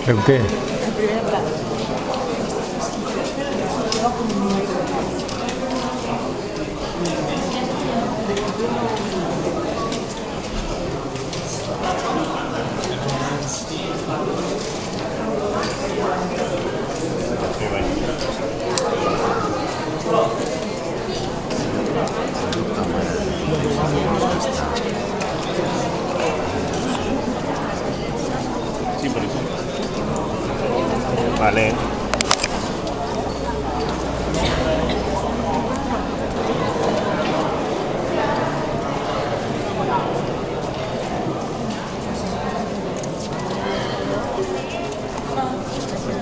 ¿De qué? En primer plano. Sí, por eso. Vale.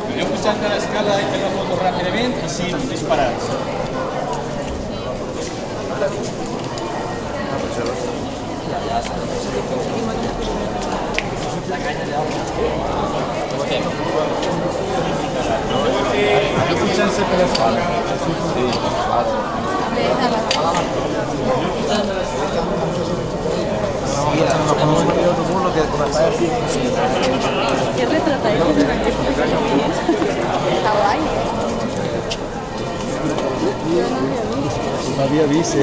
Podríem pujar a l'escala i fer la foto ràpidament i sí, disparats. Pujar-se per l'escala. ¿Qué retrata eso? Está guay. Yo no había visto. No había visto,